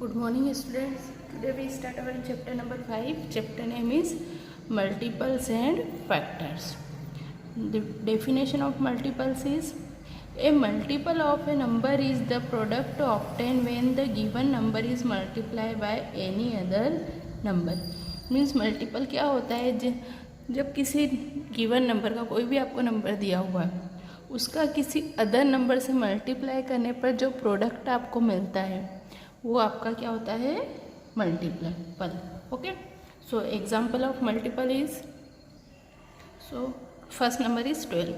Good morning students. Today we start our chapter number 5. Chapter name is multiples and factors. The definition of multiples is a multiple of a number is the product obtained when the given number is multiplied by any other number. Means multiple क्या होता है, जब किसी given number का कोई भी आपको number दिया हुआ है उसका किसी अदर नंबर से मल्टीप्लाई करने पर जो प्रोडक्ट आपको मिलता है वो आपका क्या होता है, multiple. Okay, so example of multiple is, so first number is 12.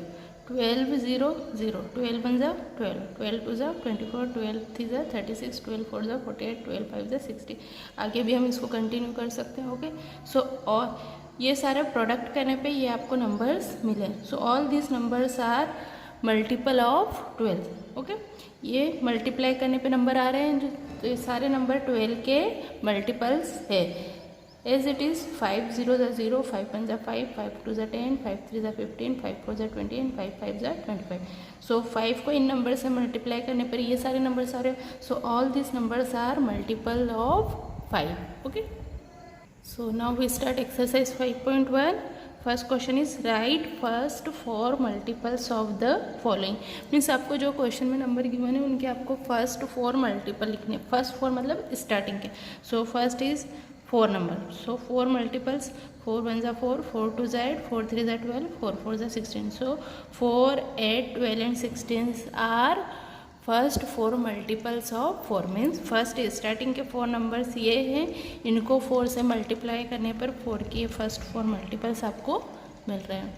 12 0 0, 12 1 जा 12, 12 2 जा 24, 12 3 जा 36, 12 4 जा 48, 12 5 जा 60. आगे भी हम इसको कंटिन्यू कर सकते हैं. ओके, सो और ये सारे प्रोडक्ट करने पे ये आपको नंबर्स मिले. So all this numbers are multiple of 12. Okay, ये मल्टीप्लाई करने पे नंबर आ रहे हैं जो, तो ये सारे नंबर 12 के मल्टीपल्स है. एज इट इज़ 5 0 जा 0, 5 1 जा 5, 5 2 जा 10, 5 3 जा 15, 5 4 जा 20 एंड 5 5 जा 25. सो 5 को इन नंबर से मल्टीप्लाई करने पर ये सारे नंबर्स आ रहे हैं. So all this numbers are multiple of 5. Okay, so now we start exercise 5.1. First question is write first 4 multiples of the following. Means आपको जो क्वेश्चन में नंबर गिवन है उनके आपको फर्स्ट 4 मल्टीपल लिखने. फर्स्ट 4 मतलब स्टार्टिंग के. So first is 4 number. So 4 multiples, 4 1 जा 4, 4 2 जा 8, 4 3 जा 12, 4 4 जा 16. So 4 8 12 and 16 are first 4 multiples of 4. Means first starting के 4 नंबर्स ये हैं, इनको 4 से मल्टीप्लाई करने पर 4 के फर्स्ट 4 मल्टीपल्स आपको मिल रहे हैं.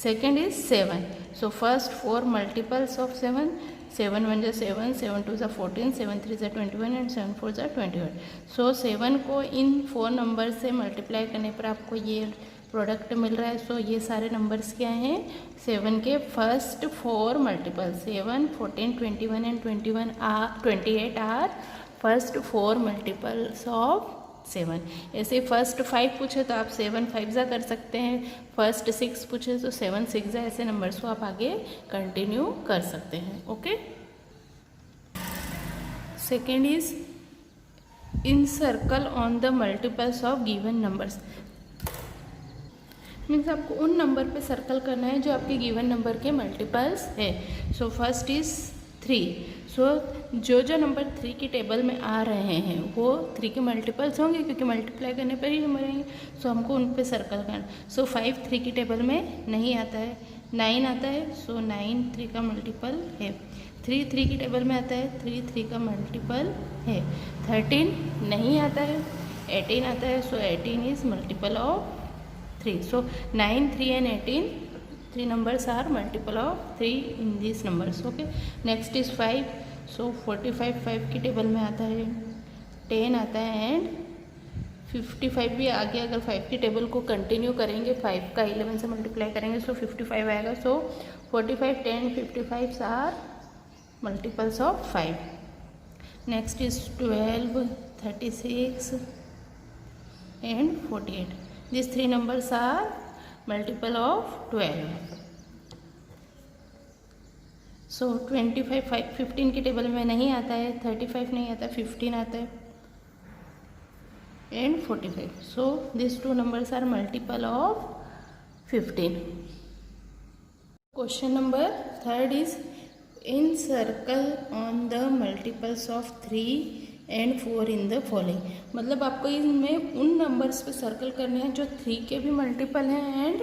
Second is 7. So first 4 multiples of 7, 7 1 जा 7, 7 2 जा 14, 7 3 जा 21 एंड 7 4 जा 21. सो 7 को इन 4 नंबर से मल्टीप्लाई करने पर आपको ये प्रोडक्ट मिल रहा है. सो ये सारे नंबर्स क्या हैं, 7 के first 4 multiple. 7 14 21 and 28 are first 4 multiples of 7. ऐसे फर्स्ट 5 पूछे तो आप 7 5 जा कर सकते हैं. फर्स्ट 6 पूछे तो 7 6 जा. ऐसे नंबर्स को आप आगे कंटिन्यू कर सकते हैं. Okay, second is in circle on the multiples of given numbers. Means आपको उन नंबर पे सर्कल करना है जो आपके गिवन नंबर के मल्टीपल्स है. So first is 3. सो जो जो नंबर 3 की टेबल में आ रहे हैं वो 3 के मल्टीपल्स होंगे क्योंकि मल्टीप्लाई करने पर ही नंबर आएंगे. सो हमको उन पे सर्कल करना. सो 5 3 की टेबल में नहीं आता है. 9 आता है. सो 9 3 का मल्टीपल है. 3 3 की टेबल में आता है. 3 3 का मल्टीपल है. 13 नहीं आता है. 18 आता है. सो 18 is multiple of 3. So 9 3 and 18, 3 numbers are multiple of 3 in these numbers. Okay, next is 5. So 45 5 की टेबल में आता है. 10 आता है एंड 55 भी आगे. अगर 5 की टेबल को कंटिन्यू करेंगे, 5 का 11 से मल्टीप्लाई करेंगे सो 55 आएगा. So 45 10 55 are multiples of 5. Next is 12 36 and 48. These 3 numbers are multiple of 12. So 25 15 की टेबल में नहीं आता है. 35 नहीं आता. 15 आता है and 45. So these 2 numbers are multiple of 15. Question number 3rd is in circle on the multiples of 3 and 4 in the following. मतलब आपको इनमें उन नंबर्स पे सर्कल करने हैं जो 3 के भी मल्टीपल हैं एंड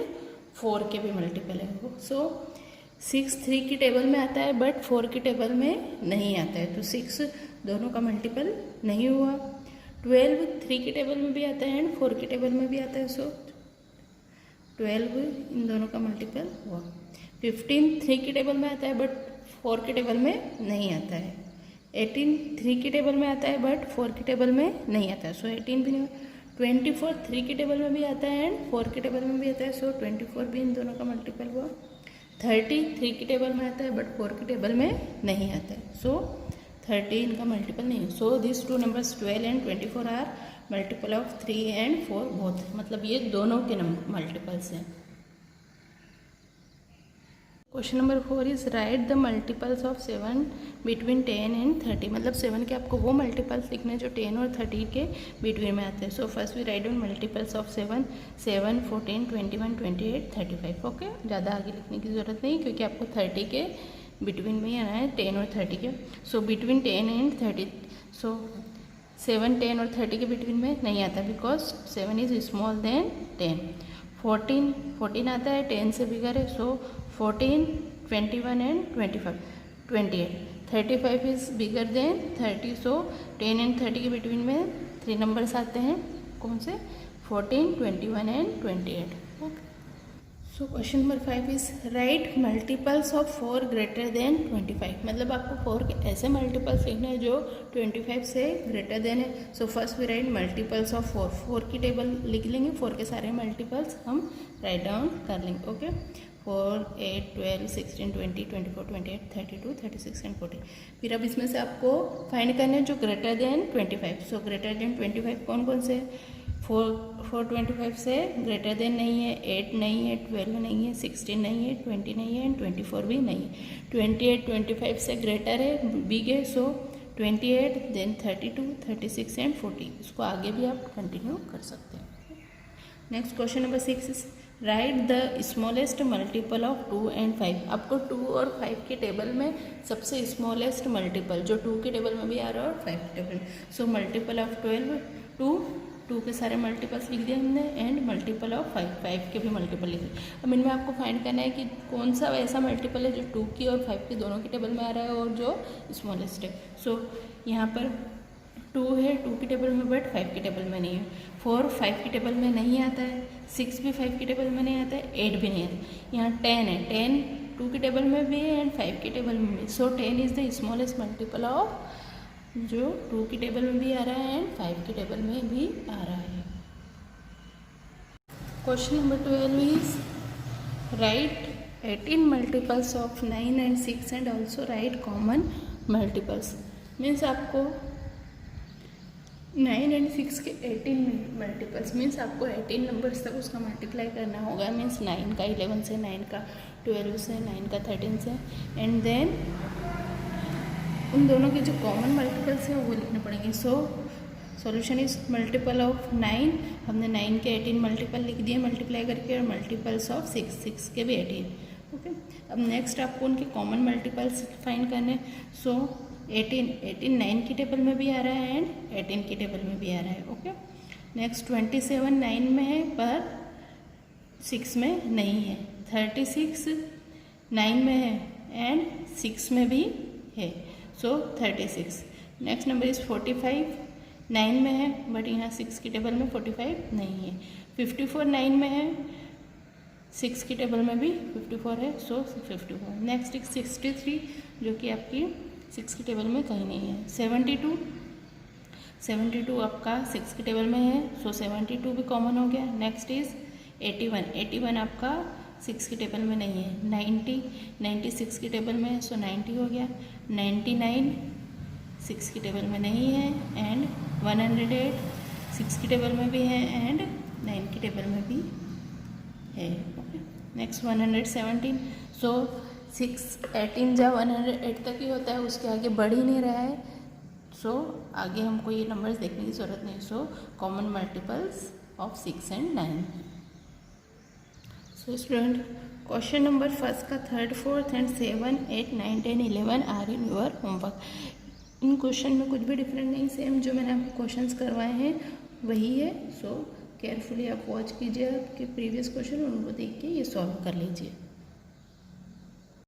4 के भी मल्टीपल हैं. सो 6 3 की टेबल में आता है बट 4 की टेबल में नहीं आता है. तो 6 दोनों का मल्टीपल नहीं हुआ. 12 3 की टेबल में भी आता है एंड 4 की टेबल में भी आता है. सो 12 इन दोनों का मल्टीपल हुआ. 15 3 की टेबल में आता है बट 4 की टेबल में नहीं आता है. 18 3 की टेबल में आता है बट 4 की टेबल में नहीं आता है. सो 18 भी नहीं. 24 3 की टेबल में भी आता है एंड 4 की टेबल में भी आता है. सो 24 भी इन दोनों का मल्टीपल हुआ. 30 3 की टेबल में आता है बट 4 की टेबल में नहीं आता है. सो 30 इनका मल्टीपल नहीं है. So this 2 numbers 12 and 24 are multiple of 3 and 4 both. मतलब ये दोनों के नंबर मल्टीपल्स हैं. Question number 4 is write the multiples of 7 between 10 and 30। मतलब 7 के आपको वो मल्टीपल्स लिखने हैं जो 10 और 30 के बिटवीन में आते हैं। So first we write down multiples of 7, 7, 14, 21, 28, 35। Okay, ज़्यादा आगे लिखने की ज़रूरत नहीं क्योंकि आपको 30 के बिटवीन में ही आना है, 10 और 30 के। सो बिटवीन 10 एंड 30, सो 7, 10 और 30 के बिटवीन में नहीं आता बिकॉज 7 इज स्मॉल देन 10। 14 आता है, 10 से बिगर है, सो 14, 21 and 25, 28। 35 is bigger than 30, so 10 and 30 के बिटवीन में 3 नंबर्स आते हैं। कौन से? 14, 21 and 28। Okay, so question number 5 is right multiples of 4 greater than 25। मतलब आपको 4 के ऐसे मल्टीपल्स लिखने हैं जो 25 से ग्रेटर देन है। So first we write multiples of 4। 4 की टेबल लिख लेंगे, 4 के सारे मल्टीपल्स हम राइट डाउन कर लेंगे। Okay, 4, 8, 12, 16, 20, 24, 28, 32, 36 and 40। फिर अब इसमें से आपको फाइंड करना है जो greater than 25। So greater than 25 कौन कौन से? 4 25 से ग्रेटर देन नहीं है, 8 नहीं है, 12 नहीं है, 16 नहीं है, 20 नहीं है एंड 24 भी नहीं है। 28 25 से ग्रेटर है, बिग है, सो 28, देन 32, 36 एंड 40। इसको आगे भी आप कंटिन्यू कर सकते हैं। Next question number 6 is write the smallest multiple of 2 and 5। आपको 2 और 5 के टेबल में सबसे स्मॉलेस्ट मल्टीपल जो 2 के टेबल में भी आ रहा है और 5 के टेबल में। सो मल्टीपल ऑफ 12, 2 के सारे मल्टीपल्स लिख दिए हमने एंड मल्टीपल ऑफ 5 के भी मल्टीपल लिख दिए। अब इनमें आपको फाइंड करना है कि कौन सा ऐसा मल्टीपल है जो 2 की और 5 की दोनों के टेबल में आ रहा है और जो स्मॉलेस्ट है। सो यहाँ पर 2 है 2 की टेबल में बट 5 की टेबल में नहीं है। 4 5 की टेबल में नहीं आता है, 6 भी 5 की टेबल में नहीं आता है, 8 भी नहीं आता है। यहाँ 10 है, 10 2 की टेबल में भी है एंड 5 की टेबल में भी। सो 10 is the smallest multiple of जो 2 की टेबल में भी आ रहा है एंड 5 की टेबल में भी आ रहा है। Question number 12 is right 18 multiples of 9 and 6 and also right common multiples. Means आपको 9 एंड 6 के 18 मल्टीपल्स मीन्स आपको 18 नंबर्स तक उसका मल्टीप्लाई करना होगा। मीन्स 9 का 11 से, 9 का 12 से, 9 का 13 से एंड देन उन दोनों के जो कॉमन मल्टीपल्स हैं वो लिखने पड़ेंगे। So solution is multiple of 9, हमने 9 के 18 मल्टीपल लिख दिए मल्टीप्लाई करके, और मल्टीपल्स ऑफ 6 के भी 18। ओके, अब नेक्स्ट आपको उनके कॉमन मल्टीपल्स फाइंड करने। सो 18 9 की टेबल में भी आ रहा है एंड 18 की टेबल में भी आ रहा है। ओके, नेक्स्ट 27 9 में है पर 6 में नहीं है। 36 9 में है एंड 6 में भी है, सो 36। नेक्स्ट नंबर इज 45 9 में है बट यहाँ 6 की टेबल में 45 नहीं है। 54 9 में है, 6 की टेबल में भी 54 है, सो 54। नेक्स्ट इज 63 जो कि आपकी 6 की टेबल में कहीं नहीं है। 72 आपका 6 की टेबल में है, सो 72 भी कॉमन हो गया। नेक्स्ट इज 81 आपका 6 की टेबल में नहीं है। 90 6 की टेबल में है, सो 90 हो गया। 99 6 की टेबल में नहीं है एंड 108 6 की टेबल में भी है एंड 9 की टेबल में भी है। Okay, next 117। सो 6 18 जब 108 तक ही होता है, उसके आगे बढ़ ही नहीं रहा है, सो आगे हमको ये नंबर्स देखने की ज़रूरत नहीं। So common multiples of 6 and 9। So student, question number first का 3rd 4th and 7 8 9 10 11 are in your homework. इन क्वेश्चन में कुछ भी डिफरेंट नहीं, सेम जो मैंने आपको क्वेश्चंस करवाए हैं वही है। सो केयरफुली आप वॉच कीजिए आपके प्रीवियस क्वेश्चन, उनको देख के ये सॉल्व कर लीजिए।